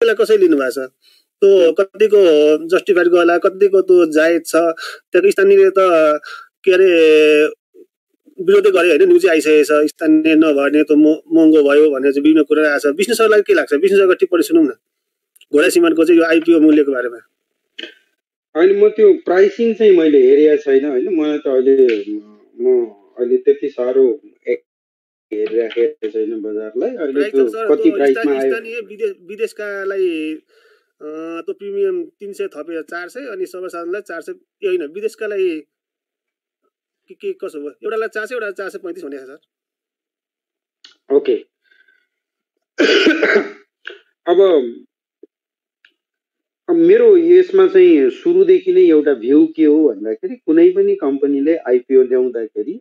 बेला कसरी लिनु भएको छ त्यो कतिको जस्टिफाइड गर्ला कतिको त्यो जायज छ त्यहाँको स्थानीयले त के अरे विरोध गरे हैन न्युज आइसकेछ स्थानीय नभर्ने त महँगो भयो भनेर चाहिँ विभिन्न कुरा आछ विष्णु सरलाई के लाग्छ विष्णु सरको टिप्पणी सुनौं न घोराही सिमेन्टको चाहिँ यो आईपीओ मूल्यको बारेमा अहिले म त्यो प्राइसिङ चाहिँ मैले हेरेको छैन हैन मलाई त अहिले त्यति साह्रो हेरिराखेको छैन बजारलाई अहिले त्यो कति प्राइसमा आयो स्थानीय विदेशकालाई त्यो प्रिमियम 300 थपेर 400 अनि सर्वसाधारणलाई 400 हैन विदेशकालाई के कसो भयो एउटालाई 400 एउटा 435 भनेको छ सर ओके अब मेरो यसमा चाहिँ सुरुदेखि नै एउटा भ्यू के हो भन्दाखेरि कुनै पनि कम्पनीले आईपीओ ल्याउँदाखेरि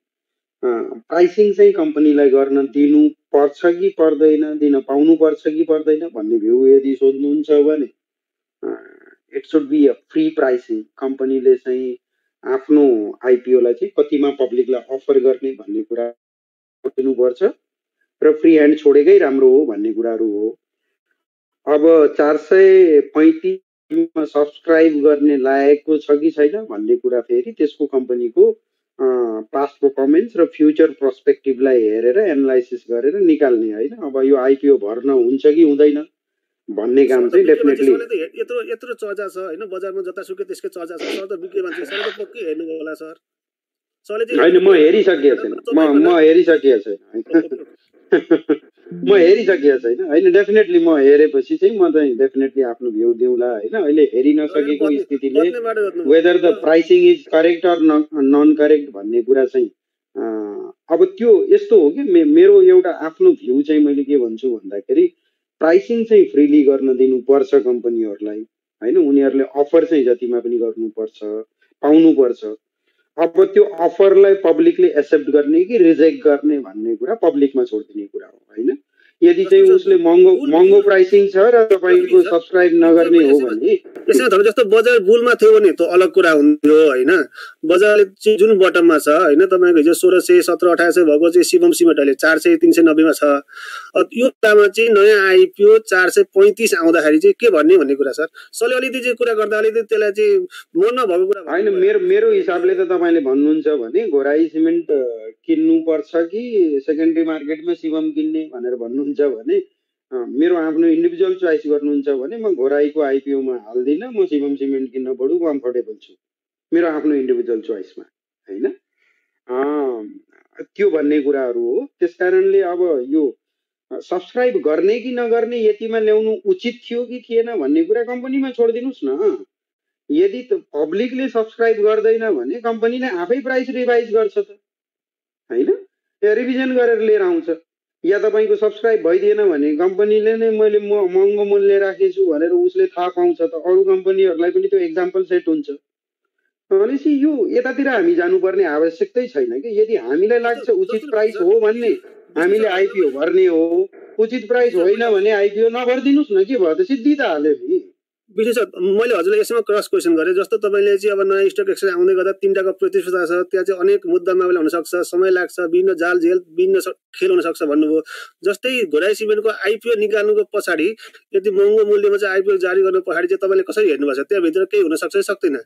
प्राइसिङ चाहिँ कम्पनीलाई गर्न दिनु पर्छ कि पर्दैन दिन पाउनु पर्छ कि पर्दैन भन्ने भ्यू यदि सोध्नुहुन्छ भने it should be a free pricing कम्पनीले चाहिँ आफ्नो आईपीओ लाई चाहिँ कतिमा पब्लिकलाई अफर गर्ने भन्ने कुरा दिनुपर्छ र फ्री ह्यान्ड छोडेकै राम्रो हो भन्ने कुराहरू हो अब 435 मा सब्स्क्राइब गर्ने लायकको छ कि छैन भन्ने कुरा फेरि त्यसको कम्पनीको पास्ट पर्फर्मेन्स र फ्युचर पर्सपेक्टिभलाई हेरेर एनालाइसिस गरेर निकाल्ने हैन अब यो आईपीओ भर्न हुन्छ कि हुँदैन भन्ने काम चाहिँ डेफिनेटली यत्रो चर्चा छ हैन बजारमा जतासुकै त्यसकै चर्चा छ सर त बिक्री मान्छे सरले त पक्कै हेर्नु होला सर सरले चाहिँ हैन म हेरिसकेको छैन म हेरिसकेको छैन म हेरिसकेको छैन हैन डेफिनेटली म हेरेपछि चाहिँ म चाहिँ डेफिनेटली आफ्नो भ्यू दिउँला हैन अहिले हेरि नसकेको स्थितिले weather the pricing is correct or non correct भन्ने कुरा चाहिँ अब त्यो यस्तो हो कि मेरो एउटा आफ्नो भ्यू चाहिँ मैले के भन्छु भन्दाखेरि प्राइसिङ चाहिँ फ्रीली गर्न दिनुपर्छ कम्पनीहरूलाई हैन उनीहरूले अफर चाहिँ जतिमा पनि गर्नुपर्छ पाउनुपर्छ अब त्यो अफरलाई पब्लिकले एक्सेप्ट गर्ने कि रिजेक्ट गर्ने भन्ने कुरा पब्लिकमा छोड्दिने कुरा हो हैन यदि चाहिँ उसले महँगो प्राइसिङ छ र तपाईको सब्स्क्राइब नगर्ने हो भने त्यसमा धर जस्तो बजार बुलमा थियो भने त अलग कुरा हुन्थ्यो हैन बजारले चाहिँ जुन बटममा छ हैन तपाईको हिजो 1600 17 2800 भएको चाहिँ शिवम सिमेन्ट अहिले 400 390 मा छ यो कुरामा चाहिँ नयाँ आईपीओ 435 आउँदाखेरि चाहिँ के भन्ने कुरा सर सरले अलिकति चाहिँ कुरा गर्दा अलिकति त्यसलाई चाहिँ मन नभएको कुरा हैन मेरो हिसाबले त तपाईले भन्नुहुन्छ भने घोराही सिमेन्ट किन्नु पर्छ कि सेकेन्डरी मार्केटमा शिवम किन्ने भनेर भन्नुहुन्छ भने मेरो आफ्नो इन्डिभिजुअल चोइस गर्नुहुन्छ भने म घोराहीको आईपीओ मा हाल्दिन म शिवम सिमेन्ट किन्न बडु कम्फर्टेबल छु मेरो आफ्नो इन्डिभिजुअल चोइसमा हैन त्यो भन्ने कुराहरू हो त्यसकारणले अब यो सब्स्क्राइब गर्ने कि नगर्ने यतिमा ल्याउनु उचित थियो कि थिएन भन्ने कुरा कम्पनीमा छोड्दिनुस् न यदि पब्लिकले सब्स्क्राइब गर्दैन भने कम्पनीले आफै प्राइस रिभाइज गर्छ त हैन रिभिजन गरेर लिएर आउँछ या तपाईको सब्स्क्राइब भइदिएन भने कम्पनीले नै मैले महँगो मूल्य राखेछु भनेर उसले थाहा पाउँछ त अरु कम्पनीहरुलाई पनि त्यो एक्जाम्पल सेट हुन्छ भनेपछि यो यतातिर हामी जानुपर्ने आवश्यकतै छैन कि यदि हामीलाई लाग्छ उचित प्राइस हो भन्ने हामीले आईपीओ भर्ने हो उचित प्राइस होइन भने आईपीओ नभर्दिनुस् न के भयो त सिद्धि त हाल्यो नि विशेष मैले हजुरलाई यसमा क्रस क्वेशन गरे जस्तो तपाईले चाहिँ अब नयाँ स्टक एक्सचेन्ज आउँदै गर्दा तीनटाको प्रतिस्पर्धा छ त्यहाँ चाहिँ अनेक मुद्दा मामला हुन सक्छ समय लाग्छ विभिन्न जाल जेल विभिन्न खेल हुन सक्छ भन्नुभयो जस्तै घोराही सिमेन्टको आईपीओ निकाल्नुको पछाडी यदि महँगो मूल्यमा चाहिँ आईपीओ जारी गर्नु पछाडी चाहिँ तपाईले कसरी हेर्नु भएको छ त्यहाँ भित्र केही हुन सक्छ सक्दैन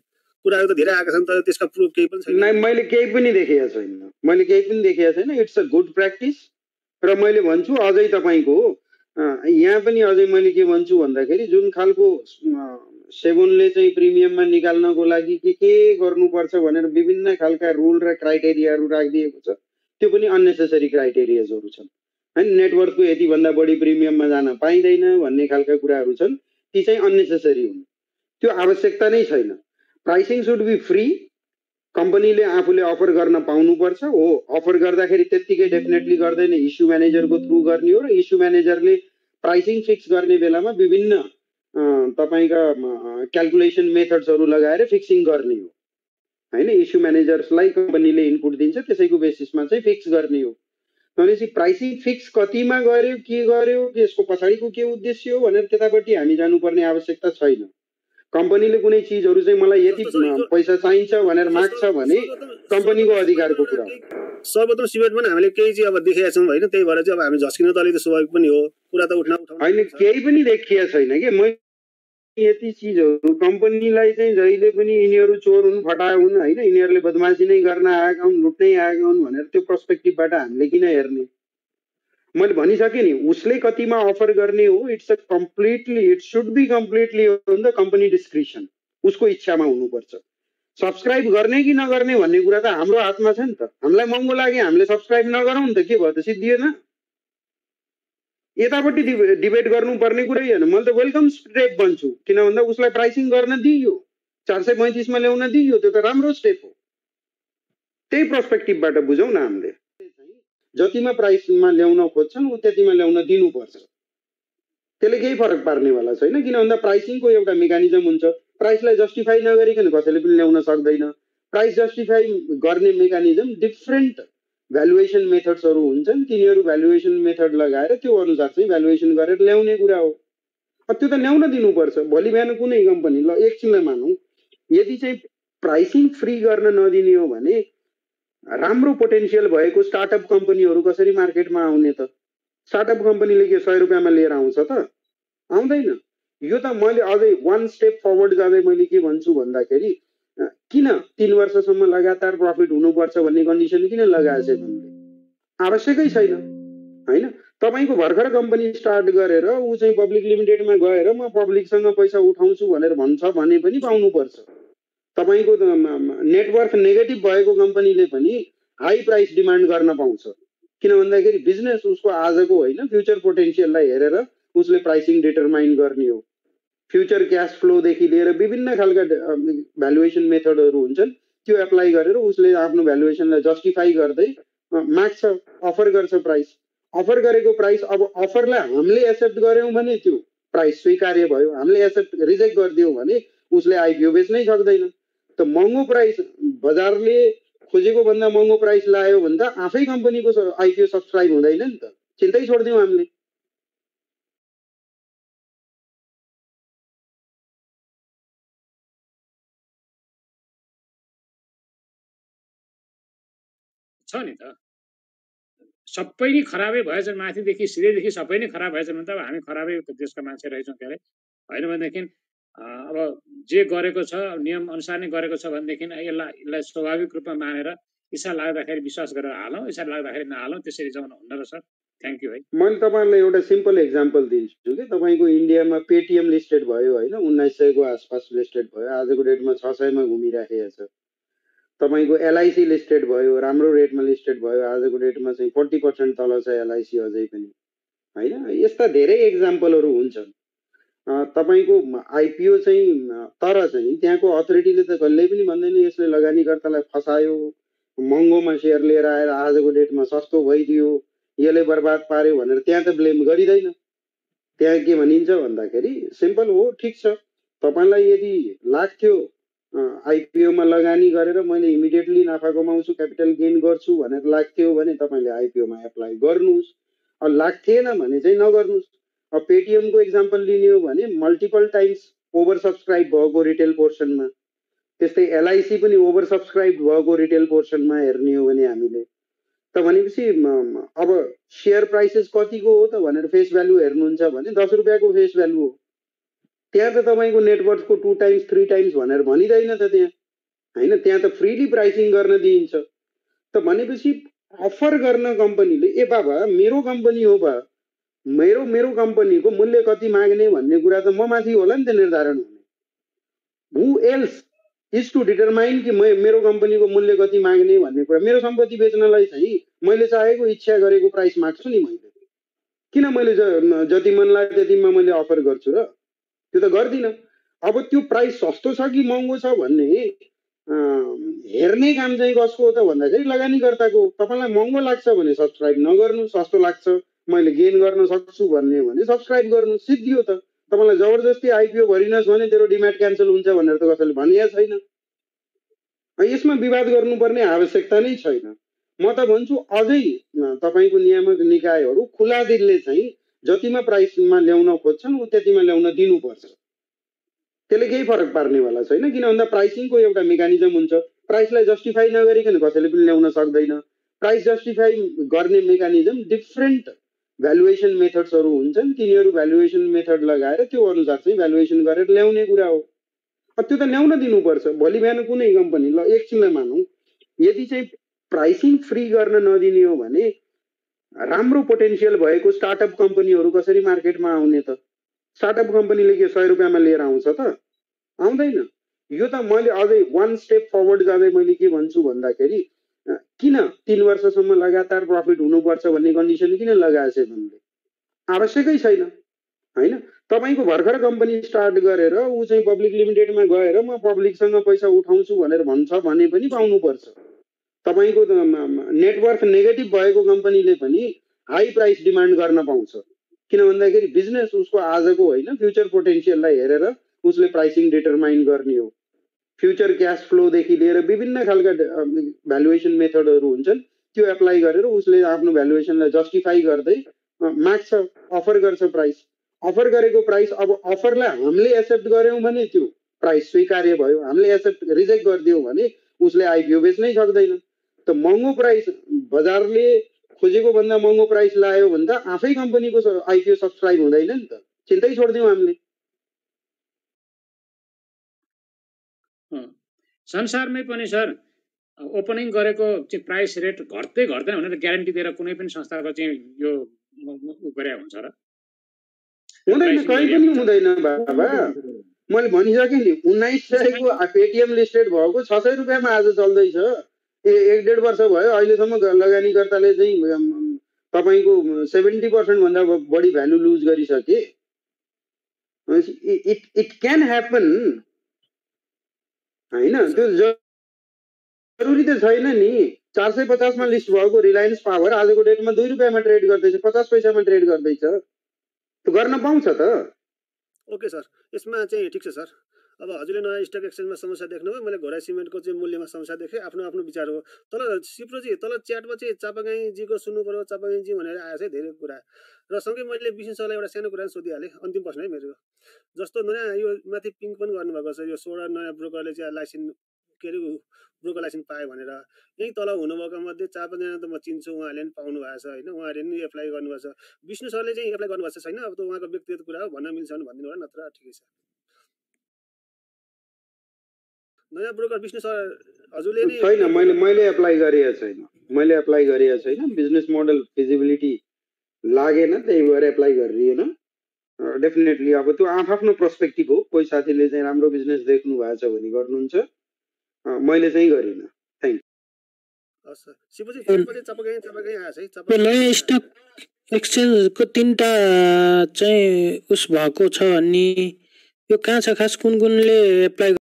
कुराहरु त धेरै आएका छन् तर त्यसका प्रुफ केही पनि छैन मैले केही पनि देखेको छैन इट्स अ गुड प्र्याक्टिस र मैले भन्छु अझै तपाईको यहाँ पनि अझै मैले के भन्छु भन्दाखेरि जुन खालको सेभनले चाहिँ प्रिमियममा निकाल्नको लागि के गर्नुपर्छ भनेर विभिन्न खालका रुल र क्राइटेरियाहरू राखिदिएको छ त्यो पनि अननेसेसरी क्राइटेरियाजहरू छन् हैन नेटवर्कको यति भन्दा बढी प्रिमियममा जान पाइदैन भन्ने खालका कुराहरू छन् ती चाहिँ अननेसेसरी हुन् त्यो आवश्यकता नै छैन प्राइसिङ शुड बी फ्री कम्पनीले आफूले अफर गर्न पाउनुपर्छ हो अफर गर्दाखेरि त्यतिकै डेफिनेटली गर्दैन इस्यु म्यानेजरको थ्रु गर्ने हो र इस्यु म्यानेजरले प्राइसिङ फिक्स गर्ने बेलामा विभिन्न तपाईका क्याल्कुलेसन मेथड्सहरू लगाएर फिक्सिङ गर्ने हो हैन इस्यु म्यानेजर्सलाई कम्पनीले इनपुट दिन्छ त्यसैको बेसिसमा चाहिँ फिक्स गर्ने हो भनेपछि प्राइसिङ फिक्स कतिमा गर्यो के गर्यो यसको पछाडीको के उद्देश्य हो भनेर त्यतापट्टि हामी जानुपर्ने आवश्यकता छैन कम्पनीले कुनै चिजहरू चाहिँ मलाई यति पैसा चाहिन्छ भनेर माग्छ भने कम्पनीको अधिकारको कुरा हो। सर्वप्रथम सिमेन्टमा हामीले केही चाहिँ अब देखेका छौँ होइन, त्यही भएर चाहिँ अब हामी झस्किन त अलिकति स्वाभाविक पनि हो, कुरा त उठाउनु होइन, केही पनि देखिया छैन कि मैले यति चिजहरू कम्पनीलाई चाहिँ जहिले पनि यिनीहरू चोर हुन्, फटा हुन् होइन, यिनीहरूले बदमासी नै गर्न आएका हुन्, लुट्नै आएका हुन् भनेर त्यो पर्सपेक्टिभबाट हामीले किन हेर्ने? मैले भनिसकेँ नि, उसले कतिमा अफर गर्ने हो, it's a completely, it should be completely on the company description, उसको इच्छामा हुनुपर्छ। सब्सक्राइब गर्ने कि नगर्ने भन्ने कुरा त हाम्रो हातमा छ नि त। हामीलाई महँगो लाग्यो हामीले सब्सक्राइब नगरौँ नि त, के भयो त, सिद्धिएन? यतापट्टि डिबेट गर्नुपर्ने कुरै होइन। मैले त वेलकम स्टेप भन्छु, किन भन्दा उसलाई प्राइसिङ गर्न दिइयो, 435 मा ल्याउन दिइयो, त्यो त राम्रो स्टेप हो। त्यही पर्सपेक्टिभबाट बुझौँ न, हामीले जतिमा प्राइसमा ल्याउन खोज्छन् उ त्यतिमा ल्याउन दिनुपर्छ। त्यसले केही फरक पार्नेवाला छैन, किन भन्दा प्राइसिङको एउटा मेकानिजम हुन्छ। प्राइसलाई जस्टिफाई नगरिकन कसैले पनि ल्याउन सक्दैन। प्राइस जस्टिफाई गर्ने मेकानिजम डिफ्रेन्ट भ्यालुएसन मेथड्सहरू हुन्छन्, तिनीहरू भ्यालुएसन मेथड लगाएर त्यो अनुसार चाहिँ भ्यालुएसन गरेर ल्याउने कुरा हो। त्यो त ल्याउन दिनुपर्छ। भोलि बिहान कुनै कम्पनी, ल एकछिनलाई मानौँ, यदि चाहिँ प्राइसिङ फ्री गर्न नदिने हो भने राम्रो पोटेन्सियल भएको स्टार्टअप कम्पनीहरू कसरी मार्केटमा आउने त? स्टार्टअप कम्पनीले के 100 रुपियाँमा लिएर आउँछ त? आउँदैन। यो त मैले अझै वान स्टेप फरवर्ड जाँदै मैले के भन्छु भन्दाखेरि, किन 3 वर्षसम्म लगातार प्रफिट हुनुपर्छ भन्ने कन्डिसन किन लगाएछ तिमीले? आवश्यकै छैन होइन। तपाईँको भर्खर कम्पनी स्टार्ट गरेर ऊ चाहिँ पब्लिक लिमिटेडमा गएर म पब्लिकसँग पैसा उठाउँछु भनेर भन्छ भने पनि पाउनुपर्छ। तपाईँको नेटवर्थ नेगेटिभ भएको कम्पनीले पनि हाई प्राइस डिमान्ड गर्न पाउँछ, किन भन्दाखेरि बिजनेस उसको आजको होइन, फ्युचर पोटेन्सियललाई हेरेर उसले प्राइसिङ डिटरमाइन गर्ने हो। फ्युचर क्यास फ्लोदेखि लिएर विभिन्न खालका भ्यालुएसन मेथडहरू हुन्छन्, त्यो एप्लाई गरेर उसले आफ्नो भ्यालुएसनलाई जस्टिफाई गर्दै माग्छ, अफर गर्छ प्राइस। अफर गरेको प्राइस, अब अफरलाई हामीले एक्सेप्ट गऱ्यौँ भने त्यो प्राइस स्वीकार्य भयो, हामीले एक्सेप्ट रिजेक्ट गरिदियौँ भने उसले आइपिओ बेच्नै सक्दैन। त महँगो प्राइस, बजारले खोजेको भन्दा महँगो प्राइस लायो भने त आफै कम्पनीको आइपिओ सब्सक्राइब हुँदैन नि त, चिन्तै छोडिदिउँ हामीले। छ नि त, सबै नै खराबै भएछन्, माथिदेखि सिधैदेखि सबै नै खराब भएछन् भने त अब हामी खराबै देशका मान्छे रहेछौँ क्यारे, होइन भनेदेखि अब जे गरेको छ नियम अनुसार नै गरेको छ भनेदेखि यसलाई स्वाभाविक रूपमा मानेर इच्छा लाग्दाखेरि विश्वास गरेर हालौँ, इच्छा लाग्दाखेरि नहालौँ, त्यसरी जाउँ हुन्न रहेछ। थ्याङ्क यू है। मैले तपाईँलाई एउटा सिम्पल एक्जाम्पल दिन्छु कि तपाईँको इन्डियामा पेटिएम लिस्टेड भयो होइन, 1900 को आसपास लिस्टेड भयो, आजको डेटमा 600 मा घुमिराखेको छ। तपाईँको एलआइसी लिस्टेड भयो, राम्रो रेटमा लिस्टेड भयो, आजको डेटमा चाहिँ 40% तल छ एलआइसी अझै पनि होइन। यस्ता धेरै एक्जाम्पलहरू हुन्छन्। तपाईँको आइपिओ चाहिँ, तर चाहिँ त्यहाँको अथोरिटीले त कहिल्यै पनि भन्दैन यसले लगानीकर्तालाई फसायो, महँगोमा सेयर लिएर आएर आजको डेटमा सस्तो भइदियो, यसले बर्बाद पार्यो भनेर त्यहाँ त ब्लेम गरिँदैन। त्यहाँ के भनिन्छ भन्दाखेरि सिम्पल हो, ठिक छ, तपाईँलाई यदि लाग्थ्यो आइपिओमा लगानी गरेर मैले इमिडिएटली नाफा कमाउँछु, क्यापिटल गेन गर्छु भनेर लाग्थ्यो भने तपाईँले आइपिओमा एप्लाई गर्नुहोस्, लाग्थेन भने चाहिँ नगर्नुहोस्। अब पेटिएमको एक्जाम्पल लिने हो भने मल्टिपल टाइम्स ओभर सब्सक्राइब भएको रिटेल पोर्सनमा, त्यस्तै एलआइसी पनि ओभर सब्सक्राइब भएको रिटेल पोर्सनमा हेर्ने हो भने हामीले त भनेपछि अब सेयर प्राइसेस कतिको हो त भनेर फेस भ्यालु हेर्नुहुन्छ भने 10 रुपियाँको फेस भ्यालु हो। त्यहाँ त तपाईँको नेटवर्कको 2 टाइम्स 3 टाइम्स भनेर भनिँदैन त त्यहाँ होइन, त्यहाँ त फ्रीली प्राइसिङ गर्न दिइन्छ। त भनेपछि अफर गर्न कम्पनीले ए बाबा मेरो कम्पनी हो बा, मेरो कम्पनीको मूल्य कति माग्ने भन्ने कुरा त म माथि होला नि त निर्धारण हुने। हु एल्स इज टु डिटरमाइन कि मेरो कम्पनीको मूल्य कति माग्ने भन्ने कुरा। मेरो सम्पत्ति बेच्नलाई चाहिँ मैले चाहेको इच्छा गरेको प्राइस माग्छु नि मैले, किन मैले जति मन लाग्यो त्यतिमा मैले अफर गर्छु र? त्यो त गर्दिनँ। अब त्यो प्राइस सस्तो छ कि महँगो छ भन्ने हेर्ने काम चाहिँ कसको हो त भन्दाखेरि लगानीकर्ताको। तपाईँलाई महँगो लाग्छ भने सब्सक्राइब नगर्नु, सस्तो लाग्छ मैले गेन गर्न सक्छु भन्ने भने सब्सक्राइब गर्नु, सिद्धियो त। तपाईँलाई जबरजस्ती आइपिओ भरिनुहोस् भने तेरो डिम्याट क्यान्सल हुन्छ भनेर त कसैले भनिएको छैन। यसमा विवाद गर्नुपर्ने आवश्यकता नै छैन। म त भन्छु अझै तपाईँको नियामक निकायहरू खुला दिलले चाहिँ जतिमा प्राइसमा ल्याउन खोज्छन् त्यतिमा ल्याउन दिनुपर्छ। त्यसले केही फरक पार्नेवाला छैन। किन भन्दा प्राइसिङको एउटा मेकानिजम हुन्छ। प्राइसलाई जस्टिफाई नगरिकन कसैले पनि ल्याउन सक्दैन। प्राइस जस्टिफाई गर्ने मेकानिजम डिफ्रेन्ट भ्यालुएसन मेथड्सहरू हुन्छन्। तिनीहरू भ्यालुएसन मेथड लगाएर त्यो अनुसार चाहिँ भ्यालुएसन गरेर ल्याउने कुरा हो। त्यो त ल्याउन दिनुपर्छ। भोलि बिहान कुनै कम्पनी ल एकछिनलाई मानौँ यदि चाहिँ प्राइसिङ फ्री गर्न नदिने हो भने राम्रो पोटेन्सियल भएको स्टार्टअप कम्पनीहरू कसरी मार्केटमा आउने त? स्टार्टअप कम्पनीले के 100 रुपियाँमा लिएर आउँछ त? आउँदैन। यो त मैले अझै वान स्टेप फरवर्ड जाँदै मैले के भन्छु भन्दाखेरि किन 3 वर्षसम्म लगातार प्रफिट हुनुपर्छ भन्ने कन्डिसन किन लगाएछ भन्ने आवश्यकै छैन हैन। तपाईको भर्खर कम्पनी स्टार्ट गरेर ऊ चाहिँ पब्लिक लिमिटेडमा गएर म पब्लिकसँग पैसा उठाउँछु भनेर भन्छ भने पनि पाउनुपर्छ। तपाईको नेटवर्थ नेगेटिभ भएको कम्पनीले पनि हाई प्राइस डिमान्ड गर्न पाउँछ। किन भन्दाखेरि बिजनेस उसको आजको होइन फ्युचर पोटेन्सियललाई हेरेर उसले प्राइसिङ डिटरमाइन गर्ने हो। फ्युचर क्याश फ्लोदेखि लिएर विभिन्न खालका भ्यालुएसन मेथडहरू हुन्छन्। त्यो एप्लाई गरेर उसले आफ्नो भ्यालुएसनलाई जस्टिफाई गर्दै माग्छ, अफर गर्छ प्राइस। अफर गरेको प्राइस अब अफरलाई हामीले एक्सेप्ट गर्यौँ भने त्यो प्राइस स्वीकार्य भयो। हामीले एक्सेप्ट रिजेक्ट गरिदियौँ भने उसले आइपिओ बेच्नै सक्दैन। त महँगो प्राइस बजारले खोजेको भन्दा महँगो प्राइस लायो भने त आफै कम्पनीको आइपिओ सब्सक्राइब हुँदैन नि त, चिन्तै छोडिदिउँ हामीले। संसारमै पनि सर ओपनिङ गरेको चाहिँ प्राइस रेट घट्दै घट्दैन भनेर ग्यारेन्टी दिएर कुनै पनि संस्थाको चाहिँ यो गरे हुन्छ र? हुँदैन, कहीँ पनि हुँदैन बाबा। मैले भनिसकेँ नि 1900 को पेटिएम लिस्टेड भएको 600 रुपियाँमा आज चल्दैछ। 1-1.5 वर्ष भयो अहिलेसम्म लगानीकर्ताले चाहिँ तपाईको 70% भन्दा बढी भ्यालु लुज गरिसके। इट क्यान ह्यापन हैन। त्यो जरुरी त छैन नि। 450 मा लिस्ट भएको रिलायन्स पावर आजको डेटमा 2 रुपियाँमा ट्रेड गर्दैछ, 50 पैसामा ट्रेड गर्दैछ। त्यो गर्न पाउँछ त। ओके सर, यसमा चाहिँ ठिक छ सर। अब हजुरले नयाँ स्टक एक्सचेन्जमा समस्या देख्नुभयो, मैले घोराही सिमेन्टको चाहिँ मूल्यमा समस्या देखेँ। आफ्नो आफ्नो विचार हो। तल सिप्रोजी तल च्याटमा चाहिँ चापागाईजीको सुन्नु पर्यो, चापागाईजी भनेर आएछ है धेरै कुरा। र सँगै मैले विष्णु सरलाई एउटा सानो कुरा सोधिहालेँ, अन्तिम प्रश्न है मेरो। जस्तो नयाँ यो माथि पिङ पनि गर्नुभएको छ, यो 16 नयाँ ब्रोकरले चाहिँ लाइसेन्स के अरे ब्रोकर लाइसेन्स पायो भनेर। यहीँ तल हुनुभएको मध्ये 4-5 जना त म चिन्छु, उहाँहरूले पनि पाउनु भएको छ होइन, उहाँहरूले पनि एप्लाई गर्नुभएको छ। विष्णु सरले चाहिँ एप्लाई गर्नुभएको छैन? अब त उहाँको व्यक्तिगत कुरा हो, भन्न मिल्छ भने भनिदिनु होला, नत्र ठिकै छ। नयाँ ब्रोकर विष्णु सर हजुरले नि छैन, मैले एप्लाई गरेको छैन। मैले एप्लाई गरेको छैन। बिजनेस मोडल फिजिबिलिटी लागेन, त्यही भएर एप्लाई गरिएन। डेफिनेटली अब त्यो आफ्नो पर्सपेक्टिभ हो। कोही साथीले चाहिँ राम्रो बिजनेस देख्नु भएको छ भने गर्नुहुन्छ, मैले चाहिँ गरिन। Thank you. हस् सर, शिवजी त्यसपछि चापागाई आएछ है। नयाँ स्टक एक्सचेन्जको 3टा चाहिँ उस भएको छ अनि यो कहाँ छ खास, कुन कुनले एप्लाई